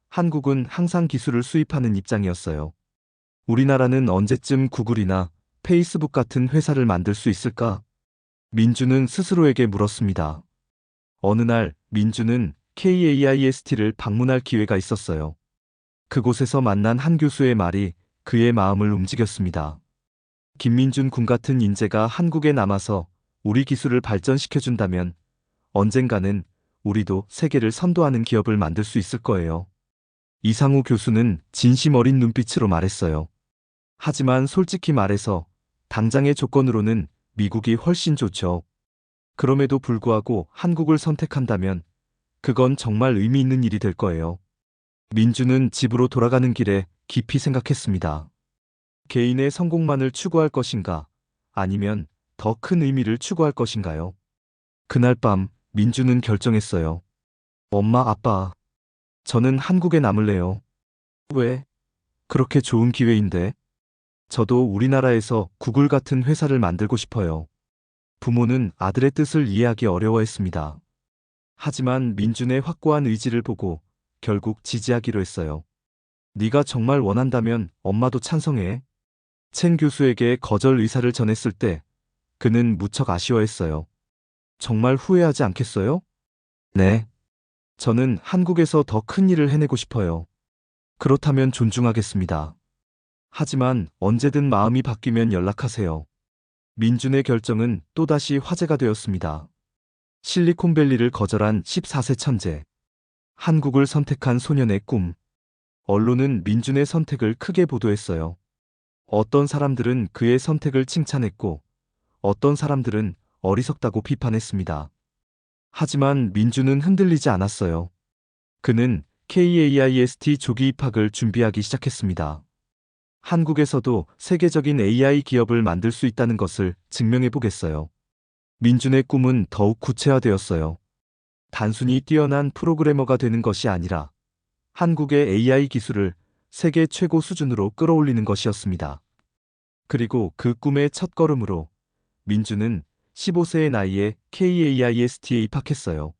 한국은 항상 기술을 수입하는 입장이었어요. 우리나라는 언제쯤 구글이나 페이스북 같은 회사를 만들 수 있을까? 민준은 스스로에게 물었습니다. 어느 날 민준은 KAIST를 방문할 기회가 있었어요. 그곳에서 만난 한 교수의 말이 그의 마음을 움직였습니다. 김민준 군 같은 인재가 한국에 남아서 우리 기술을 발전시켜준다면 언젠가는 우리도 세계를 선도하는 기업을 만들 수 있을 거예요. 이상우 교수는 진심 어린 눈빛으로 말했어요. 하지만 솔직히 말해서 당장의 조건으로는 미국이 훨씬 좋죠. 그럼에도 불구하고 한국을 선택한다면 그건 정말 의미 있는 일이 될 거예요. 민준은 집으로 돌아가는 길에 깊이 생각했습니다. 개인의 성공만을 추구할 것인가, 아니면 더 큰 의미를 추구할 것인가요? 그날 밤 민준은 결정했어요. 엄마, 아빠, 저는 한국에 남을래요. 왜? 그렇게 좋은 기회인데. 저도 우리나라에서 구글 같은 회사를 만들고 싶어요. 부모는 아들의 뜻을 이해하기 어려워했습니다. 하지만 민준의 확고한 의지를 보고 결국 지지하기로 했어요. 네가 정말 원한다면 엄마도 찬성해. 첸 교수에게 거절 의사를 전했을 때 그는 무척 아쉬워했어요. 정말 후회하지 않겠어요? 네. 저는 한국에서 더 큰 일을 해내고 싶어요. 그렇다면 존중하겠습니다. 하지만 언제든 마음이 바뀌면 연락하세요. 민준의 결정은 또다시 화제가 되었습니다. 실리콘밸리를 거절한 14세 천재. 한국을 선택한 소년의 꿈. 언론은 민준의 선택을 크게 보도했어요. 어떤 사람들은 그의 선택을 칭찬했고, 어떤 사람들은 어리석다고 비판했습니다. 하지만 민준은 흔들리지 않았어요. 그는 KAIST 조기 입학을 준비하기 시작했습니다. 한국에서도 세계적인 AI 기업을 만들 수 있다는 것을 증명해 보겠어요. 민준의 꿈은 더욱 구체화되었어요. 단순히 뛰어난 프로그래머가 되는 것이 아니라 한국의 AI 기술을 세계 최고 수준으로 끌어올리는 것이었습니다. 그리고 그 꿈의 첫걸음으로 민준은 15세의 나이에 KAIST에 입학했어요.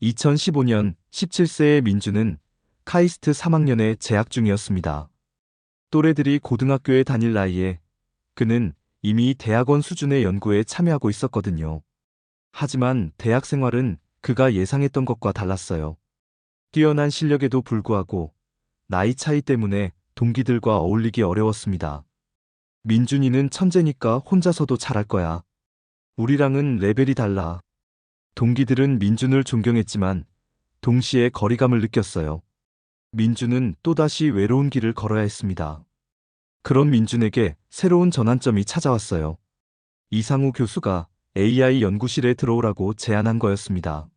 2015년 17세의 민준은 카이스트 3학년에 재학 중이었습니다. 또래들이 고등학교에 다닐 나이에 그는 이미 대학원 수준의 연구에 참여하고 있었거든요. 하지만 대학 생활은 그가 예상했던 것과 달랐어요. 뛰어난 실력에도 불구하고 나이 차이 때문에 동기들과 어울리기 어려웠습니다. 민준이는 천재니까 혼자서도 잘할 거야. 우리랑은 레벨이 달라. 동기들은 민준을 존경했지만 동시에 거리감을 느꼈어요. 민주는 또다시 외로운 길을 걸어야 했습니다. 그런 민준에게 새로운 전환점이 찾아왔어요. 이상우 교수가 AI 연구실에 들어오라고 제안한 거였습니다.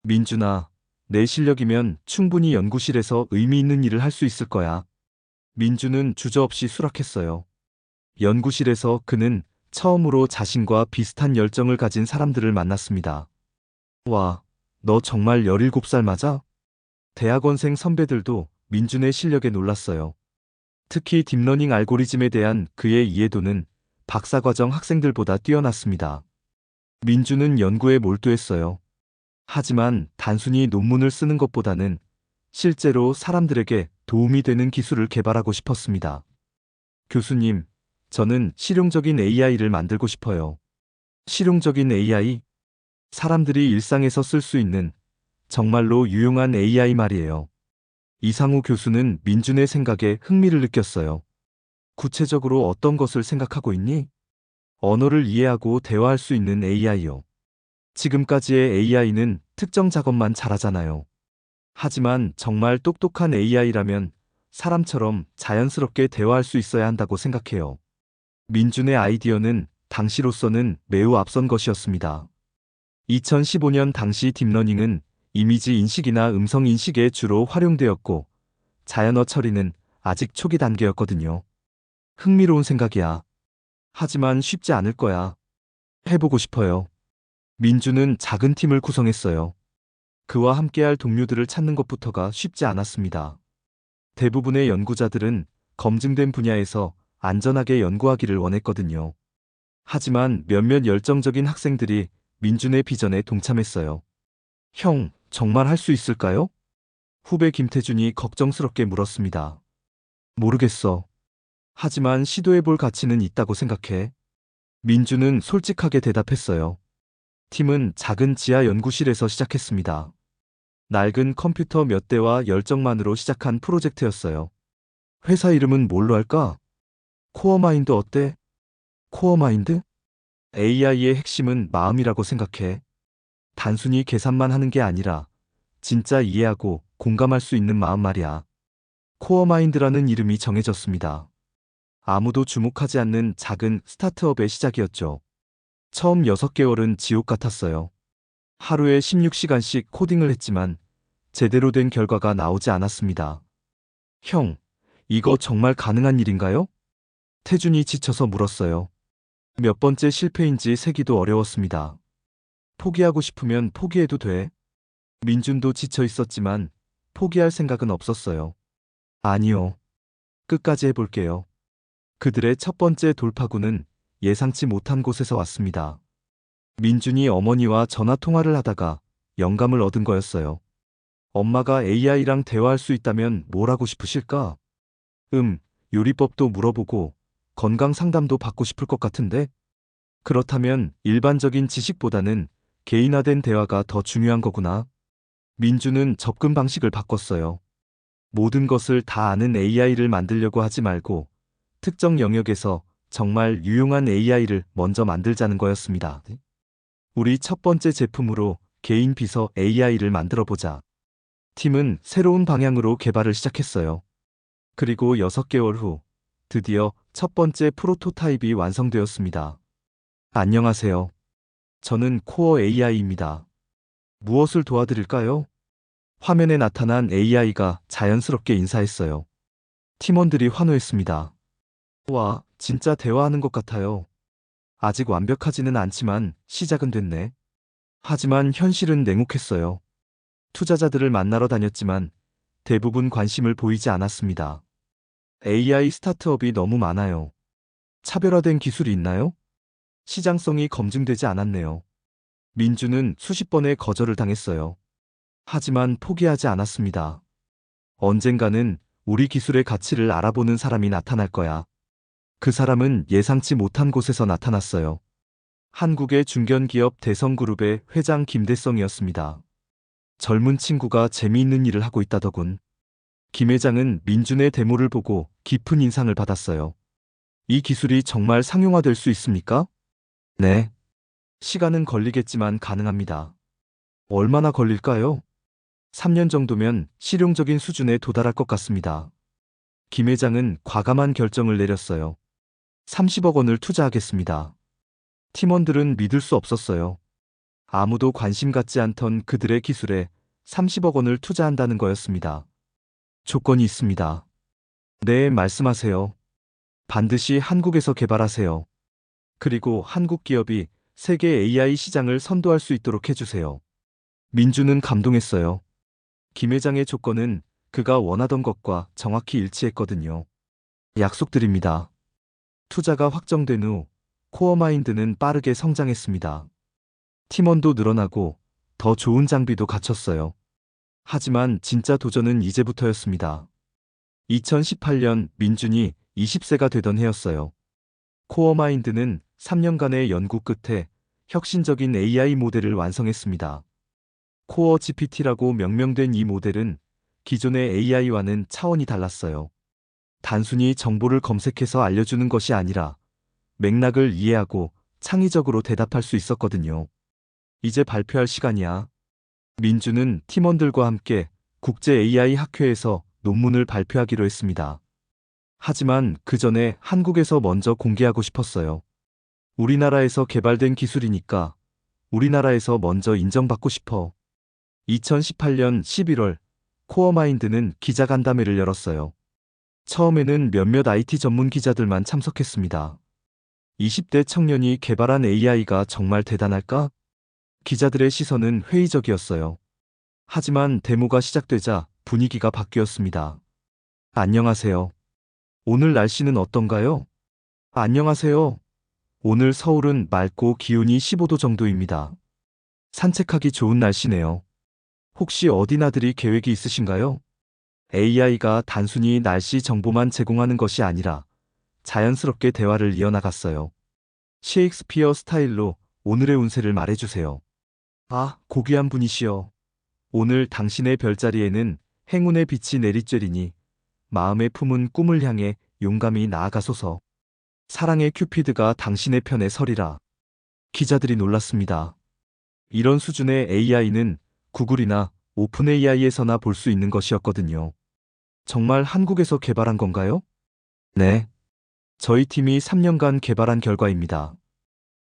민준아, 내 실력이면 충분히 연구실에서 의미 있는 일을 할 수 있을 거야. 민준은 주저없이 수락했어요. 연구실에서 그는 처음으로 자신과 비슷한 열정을 가진 사람들을 만났습니다. 와, 너 정말 17살 맞아? 대학원생 선배들도 민준의 실력에 놀랐어요. 특히 딥러닝 알고리즘에 대한 그의 이해도는 박사과정 학생들보다 뛰어났습니다. 민준은 연구에 몰두했어요. 하지만 단순히 논문을 쓰는 것보다는 실제로 사람들에게 도움이 되는 기술을 개발하고 싶었습니다. 교수님, 저는 실용적인 AI를 만들고 싶어요. 실용적인 AI? 사람들이 일상에서 쓸 수 있는 정말로 유용한 AI 말이에요. 이상우 교수는 민준의 생각에 흥미를 느꼈어요. 구체적으로 어떤 것을 생각하고 있니? 언어를 이해하고 대화할 수 있는 AI요. 지금까지의 AI는 특정 작업만 잘하잖아요. 하지만 정말 똑똑한 AI라면 사람처럼 자연스럽게 대화할 수 있어야 한다고 생각해요. 민준의 아이디어는 당시로서는 매우 앞선 것이었습니다. 2015년 당시 딥러닝은 이미지 인식이나 음성 인식에 주로 활용되었고, 자연어 처리는 아직 초기 단계였거든요. 흥미로운 생각이야. 하지만 쉽지 않을 거야. 해보고 싶어요. 민주는 작은 팀을 구성했어요. 그와 함께할 동료들을 찾는 것부터가 쉽지 않았습니다. 대부분의 연구자들은 검증된 분야에서 안전하게 연구하기를 원했거든요. 하지만 몇몇 열정적인 학생들이 민준의 비전에 동참했어요. 형, 정말 할 수 있을까요? 후배 김태준이 걱정스럽게 물었습니다. 모르겠어. 하지만 시도해볼 가치는 있다고 생각해. 민준은 솔직하게 대답했어요. 팀은 작은 지하 연구실에서 시작했습니다. 낡은 컴퓨터 몇 대와 열정만으로 시작한 프로젝트였어요. 회사 이름은 뭘로 할까? 코어마인드 어때? 코어마인드? AI의 핵심은 마음이라고 생각해. 단순히 계산만 하는 게 아니라 진짜 이해하고 공감할 수 있는 마음 말이야. 코어마인드라는 이름이 정해졌습니다. 아무도 주목하지 않는 작은 스타트업의 시작이었죠. 처음 6개월은 지옥 같았어요. 하루에 16시간씩 코딩을 했지만 제대로 된 결과가 나오지 않았습니다. 형, 이거 정말 가능한 일인가요? 태준이 지쳐서 물었어요. 몇 번째 실패인지 세기도 어려웠습니다. 포기하고 싶으면 포기해도 돼. 민준도 지쳐 있었지만 포기할 생각은 없었어요. 아니요. 끝까지 해볼게요. 그들의 첫 번째 돌파구는 예상치 못한 곳에서 왔습니다. 민준이 어머니와 전화 통화를 하다가 영감을 얻은 거였어요. 엄마가 AI랑 대화할 수 있다면 뭘 하고 싶으실까? 요리법도 물어보고 건강 상담도 받고 싶을 것 같은데? 그렇다면 일반적인 지식보다는 개인화된 대화가 더 중요한 거구나. 민주는 접근 방식을 바꿨어요. 모든 것을 다 아는 AI를 만들려고 하지 말고 특정 영역에서 정말 유용한 AI를 먼저 만들자는 거였습니다. 우리 첫 번째 제품으로 개인 비서 AI를 만들어 보자. 팀은 새로운 방향으로 개발을 시작했어요. 그리고 6개월 후 드디어 첫 번째 프로토타입이 완성되었습니다. 안녕하세요. 저는 코어 AI입니다. 무엇을 도와드릴까요? 화면에 나타난 AI가 자연스럽게 인사했어요. 팀원들이 환호했습니다. 와, 진짜 대화하는 것 같아요. 아직 완벽하지는 않지만 시작은 됐네. 하지만 현실은 냉혹했어요. 투자자들을 만나러 다녔지만 대부분 관심을 보이지 않았습니다. AI 스타트업이 너무 많아요. 차별화된 기술이 있나요? 시장성이 검증되지 않았네요. 민주는 수십 번의 거절을 당했어요. 하지만 포기하지 않았습니다. 언젠가는 우리 기술의 가치를 알아보는 사람이 나타날 거야. 그 사람은 예상치 못한 곳에서 나타났어요. 한국의 중견기업 대성그룹의 회장 김대성이었습니다. 젊은 친구가 재미있는 일을 하고 있다더군. 김 회장은 민준의 데모를 보고 깊은 인상을 받았어요. 이 기술이 정말 상용화될 수 있습니까? 네. 시간은 걸리겠지만 가능합니다. 얼마나 걸릴까요? 3년 정도면 실용적인 수준에 도달할 것 같습니다. 김 회장은 과감한 결정을 내렸어요. 30억 원을 투자하겠습니다. 팀원들은 믿을 수 없었어요. 아무도 관심 갖지 않던 그들의 기술에 30억 원을 투자한다는 거였습니다. 조건이 있습니다. 네, 말씀하세요. 반드시 한국에서 개발하세요. 그리고 한국 기업이 세계 AI 시장을 선도할 수 있도록 해주세요. 민주는 감동했어요. 김 회장의 조건은 그가 원하던 것과 정확히 일치했거든요. 약속드립니다. 투자가 확정된 후 코어마인드는 빠르게 성장했습니다. 팀원도 늘어나고 더 좋은 장비도 갖췄어요. 하지만 진짜 도전은 이제부터였습니다. 2018년 민준이 20세가 되던 해였어요. 코어마인드는 3년간의 연구 끝에 혁신적인 AI 모델을 완성했습니다. 코어 GPT라고 명명된 이 모델은 기존의 AI와는 차원이 달랐어요. 단순히 정보를 검색해서 알려주는 것이 아니라 맥락을 이해하고 창의적으로 대답할 수 있었거든요. 이제 발표할 시간이야. 민주는 팀원들과 함께 국제 AI 학회에서 논문을 발표하기로 했습니다. 하지만 그 전에 한국에서 먼저 공개하고 싶었어요. 우리나라에서 개발된 기술이니까 우리나라에서 먼저 인정받고 싶어. 2018년 11월 코어마인드는 기자간담회를 열었어요. 처음에는 몇몇 IT 전문 기자들만 참석했습니다. 20대 청년이 개발한 AI가 정말 대단할까? 기자들의 시선은 회의적이었어요. 하지만 데모가 시작되자 분위기가 바뀌었습니다. 안녕하세요. 오늘 날씨는 어떤가요? 안녕하세요. 오늘 서울은 맑고 기온이 15도 정도입니다. 산책하기 좋은 날씨네요. 혹시 어디 나들이 계획이 있으신가요? AI가 단순히 날씨 정보만 제공하는 것이 아니라 자연스럽게 대화를 이어나갔어요. 셰익스피어 스타일로 오늘의 운세를 말해주세요. 아, 고귀한 분이시여. 오늘 당신의 별자리에는 행운의 빛이 내리쬐리니 마음에 품은 꿈을 향해 용감히 나아가소서. 사랑의 큐피드가 당신의 편에 서리라. 기자들이 놀랐습니다. 이런 수준의 AI는 구글이나 오픈 AI에서나 볼 수 있는 것이었거든요. 정말 한국에서 개발한 건가요? 네. 저희 팀이 3년간 개발한 결과입니다.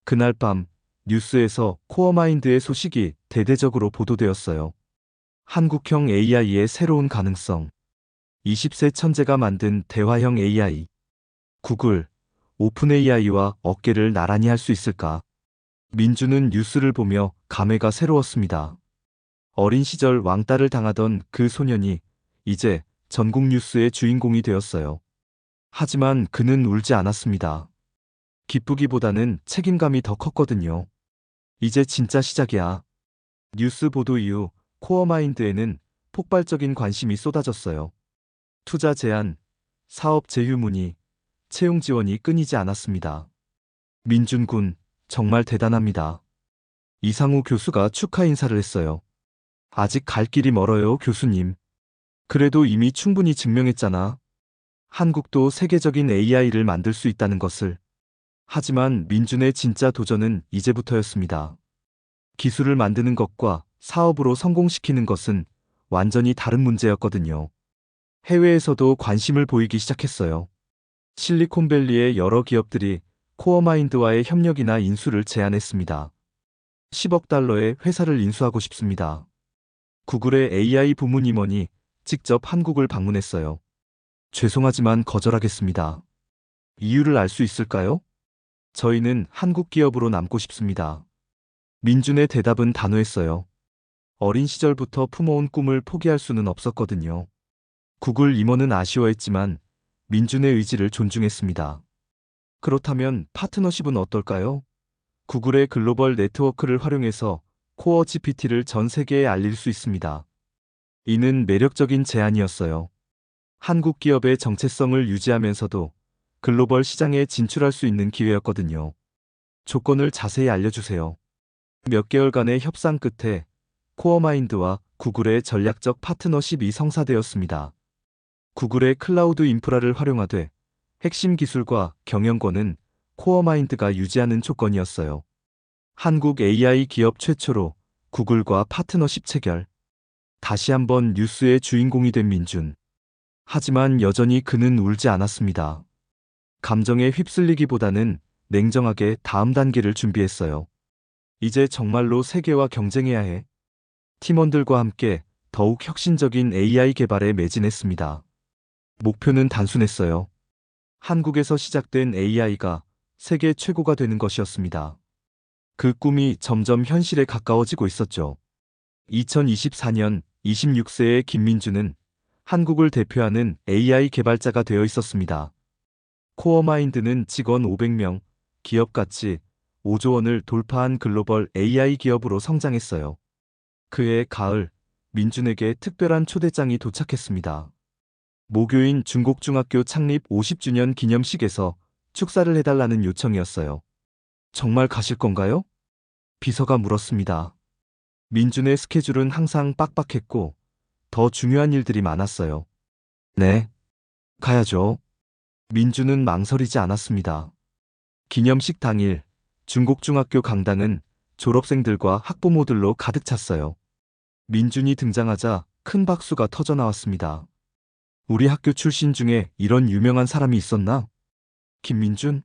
그날 밤 뉴스에서 코어마인드의 소식이 대대적으로 보도되었어요. 한국형 AI의 새로운 가능성. 20세 천재가 만든 대화형 AI. 구글, 오픈 AI와 어깨를 나란히 할 수 있을까? 민주는 뉴스를 보며 감회가 새로웠습니다. 어린 시절 왕따를 당하던 그 소년이 이제 전국 뉴스의 주인공이 되었어요. 하지만 그는 울지 않았습니다. 기쁘기보다는 책임감이 더 컸거든요. 이제 진짜 시작이야. 뉴스 보도 이후 코어마인드에는 폭발적인 관심이 쏟아졌어요. 투자 제안, 사업 제휴 문의, 채용 지원이 끊이지 않았습니다. 민준 군, 정말 대단합니다. 이상우 교수가 축하 인사를 했어요. 아직 갈 길이 멀어요, 교수님. 그래도 이미 충분히 증명했잖아. 한국도 세계적인 AI를 만들 수 있다는 것을. 하지만 민준의 진짜 도전은 이제부터였습니다. 기술을 만드는 것과 사업으로 성공시키는 것은 완전히 다른 문제였거든요. 해외에서도 관심을 보이기 시작했어요. 실리콘밸리의 여러 기업들이 코어마인드와의 협력이나 인수를 제안했습니다. 10억 달러의 회사를 인수하고 싶습니다. 구글의 AI 부문 임원이 직접 한국을 방문했어요. 죄송하지만 거절하겠습니다. 이유를 알 수 있을까요? 저희는 한국 기업으로 남고 싶습니다. 민준의 대답은 단호했어요. 어린 시절부터 품어온 꿈을 포기할 수는 없었거든요. 구글 임원은 아쉬워했지만 민준의 의지를 존중했습니다. 그렇다면 파트너십은 어떨까요? 구글의 글로벌 네트워크를 활용해서 코어 GPT를 전 세계에 알릴 수 있습니다. 이는 매력적인 제안이었어요. 한국 기업의 정체성을 유지하면서도 글로벌 시장에 진출할 수 있는 기회였거든요. 조건을 자세히 알려주세요. 몇 개월간의 협상 끝에 코어마인드와 구글의 전략적 파트너십이 성사되었습니다. 구글의 클라우드 인프라를 활용하되 핵심 기술과 경영권은 코어마인드가 유지하는 조건이었어요. 한국 AI 기업 최초로 구글과 파트너십 체결. 다시 한번 뉴스의 주인공이 된 민준. 하지만 여전히 그는 울지 않았습니다. 감정에 휩쓸리기보다는 냉정하게 다음 단계를 준비했어요. 이제 정말로 세계와 경쟁해야 해. 팀원들과 함께 더욱 혁신적인 AI 개발에 매진했습니다. 목표는 단순했어요. 한국에서 시작된 AI가 세계 최고가 되는 것이었습니다. 그 꿈이 점점 현실에 가까워지고 있었죠. 2024년 26세의 김민준은 한국을 대표하는 AI 개발자가 되어 있었습니다. 코어마인드는 직원 500명, 기업 가치 5조 원을 돌파한 글로벌 AI 기업으로 성장했어요. 그해 가을, 민준에게 특별한 초대장이 도착했습니다. 모교인 중곡중학교 창립 50주년 기념식에서 축사를 해달라는 요청이었어요. 정말 가실 건가요? 비서가 물었습니다. 민준의 스케줄은 항상 빡빡했고 더 중요한 일들이 많았어요. 네, 가야죠. 민준은 망설이지 않았습니다. 기념식 당일, 중곡중학교 강당은 졸업생들과 학부모들로 가득 찼어요. 민준이 등장하자 큰 박수가 터져 나왔습니다. 우리 학교 출신 중에 이런 유명한 사람이 있었나? 김민준?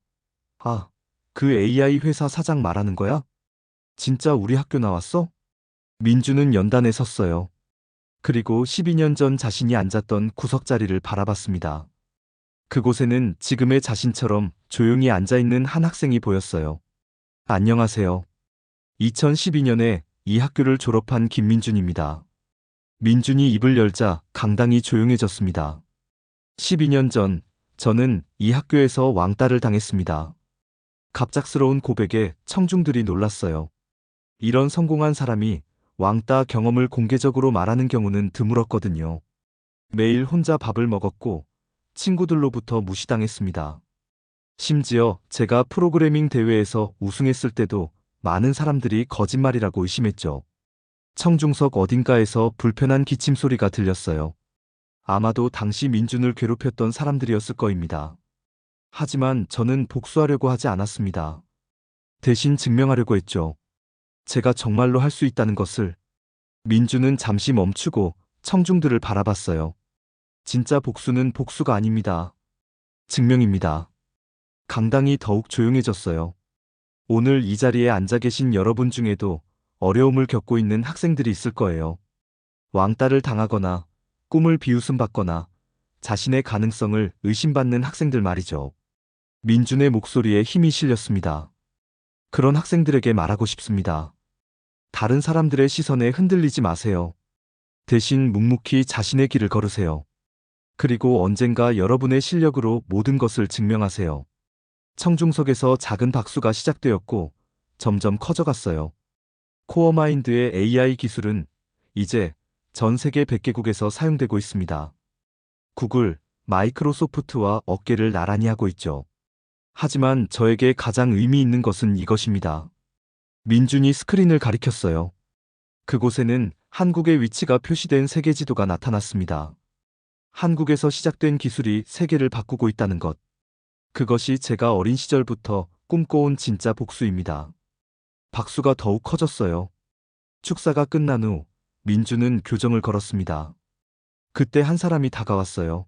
아, 그 AI 회사 사장 말하는 거야? 진짜 우리 학교 나왔어? 민준은 연단에 섰어요. 그리고 12년 전 자신이 앉았던 구석 자리를 바라봤습니다. 그곳에는 지금의 자신처럼 조용히 앉아있는 한 학생이 보였어요. 안녕하세요. 2012년에 이 학교를 졸업한 김민준입니다. 민준이 입을 열자 강당이 조용해졌습니다. 12년 전, 저는 이 학교에서 왕따를 당했습니다. 갑작스러운 고백에 청중들이 놀랐어요. 이런 성공한 사람이 왕따 경험을 공개적으로 말하는 경우는 드물었거든요. 매일 혼자 밥을 먹었고 친구들로부터 무시당했습니다. 심지어 제가 프로그래밍 대회에서 우승했을 때도 많은 사람들이 거짓말이라고 의심했죠. 청중석 어딘가에서 불편한 기침 소리가 들렸어요. 아마도 당시 민준을 괴롭혔던 사람들이었을 거입니다. 하지만 저는 복수하려고 하지 않았습니다. 대신 증명하려고 했죠. 제가 정말로 할 수 있다는 것을. 민준은 잠시 멈추고 청중들을 바라봤어요. 진짜 복수는 복수가 아닙니다. 증명입니다. 강당이 더욱 조용해졌어요. 오늘 이 자리에 앉아 계신 여러분 중에도 어려움을 겪고 있는 학생들이 있을 거예요. 왕따를 당하거나 꿈을 비웃음받거나 자신의 가능성을 의심받는 학생들 말이죠. 민준의 목소리에 힘이 실렸습니다. 그런 학생들에게 말하고 싶습니다. 다른 사람들의 시선에 흔들리지 마세요. 대신 묵묵히 자신의 길을 걸으세요. 그리고 언젠가 여러분의 실력으로 모든 것을 증명하세요. 청중석에서 작은 박수가 시작되었고 점점 커져갔어요. 코어마인드의 AI 기술은 이제 전 세계 100개국에서 사용되고 있습니다. 구글, 마이크로소프트와 어깨를 나란히 하고 있죠. 하지만 저에게 가장 의미 있는 것은 이것입니다. 민준이 스크린을 가리켰어요. 그곳에는 한국의 위치가 표시된 세계 지도가 나타났습니다. 한국에서 시작된 기술이 세계를 바꾸고 있다는 것. 그것이 제가 어린 시절부터 꿈꿔온 진짜 복수입니다. 박수가 더욱 커졌어요. 축사가 끝난 후 민준은 교정을 걸었습니다. 그때 한 사람이 다가왔어요.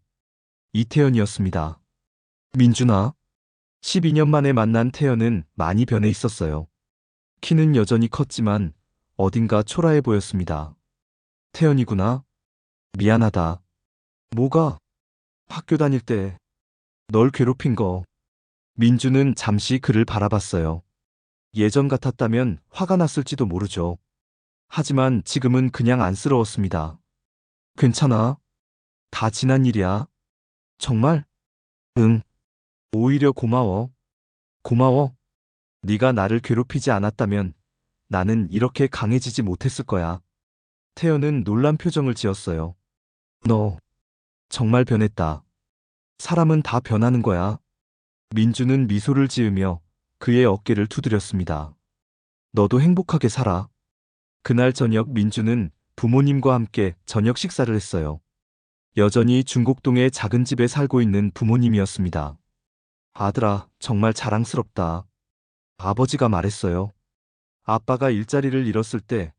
이태연이었습니다. 민준아. 12년 만에 만난 태연은 많이 변해 있었어요. 키는 여전히 컸지만 어딘가 초라해 보였습니다. 태연이구나. 미안하다. 뭐가? 학교 다닐 때 널 괴롭힌 거. 민준은 잠시 그를 바라봤어요. 예전 같았다면 화가 났을지도 모르죠. 하지만 지금은 그냥 안쓰러웠습니다. 괜찮아. 다 지난 일이야. 정말? 응. 오히려 고마워. 고마워. 네가 나를 괴롭히지 않았다면 나는 이렇게 강해지지 못했을 거야. 태연은 놀란 표정을 지었어요. 너 정말 변했다. 사람은 다 변하는 거야. 민주는 미소를 지으며 그의 어깨를 두드렸습니다. 너도 행복하게 살아. 그날 저녁 민주는 부모님과 함께 저녁 식사를 했어요. 여전히 중곡동의 작은 집에 살고 있는 부모님이었습니다. 아들아, 정말 자랑스럽다. 아버지가 말했어요. 아빠가 일자리를 잃었을 때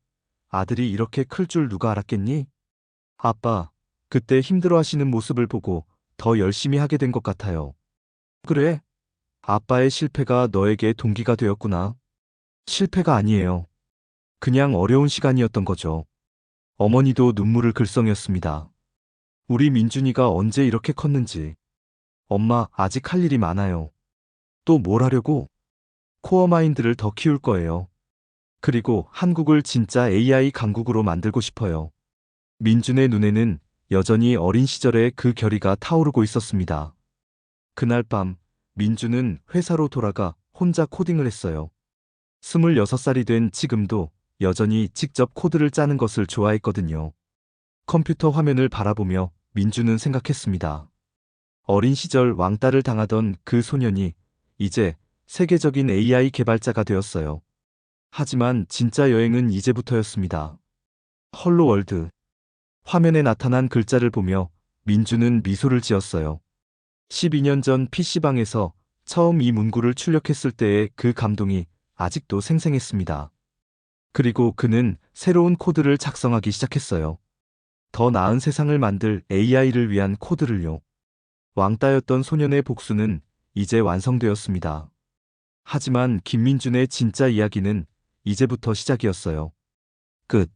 아들이 이렇게 클 줄 누가 알았겠니? 아빠, 그때 힘들어하시는 모습을 보고 더 열심히 하게 된 것 같아요. 그래? 아빠의 실패가 너에게 동기가 되었구나. 실패가 아니에요. 그냥 어려운 시간이었던 거죠. 어머니도 눈물을 글썽였습니다. 우리 민준이가 언제 이렇게 컸는지. 엄마, 아직 할 일이 많아요. 또 뭘 하려고? 코어 마인드를 더 키울 거예요. 그리고 한국을 진짜 AI 강국으로 만들고 싶어요. 민준의 눈에는 여전히 어린 시절의 그 결의가 타오르고 있었습니다. 그날 밤, 민준은 회사로 돌아가 혼자 코딩을 했어요. 26살이 된 지금도 여전히 직접 코드를 짜는 것을 좋아했거든요. 컴퓨터 화면을 바라보며 민준은 생각했습니다. 어린 시절 왕따를 당하던 그 소년이 이제 세계적인 AI 개발자가 되었어요. 하지만 진짜 여행은 이제부터였습니다. 헐로 월드. 화면에 나타난 글자를 보며 민준은 미소를 지었어요. 12년 전 PC방에서 처음 이 문구를 출력했을 때의 그 감동이 아직도 생생했습니다. 그리고 그는 새로운 코드를 작성하기 시작했어요. 더 나은 세상을 만들 AI를 위한 코드를요. 왕따였던 소년의 복수는 이제 완성되었습니다. 하지만 김민준의 진짜 이야기는 이제부터 시작이었어요. 끝.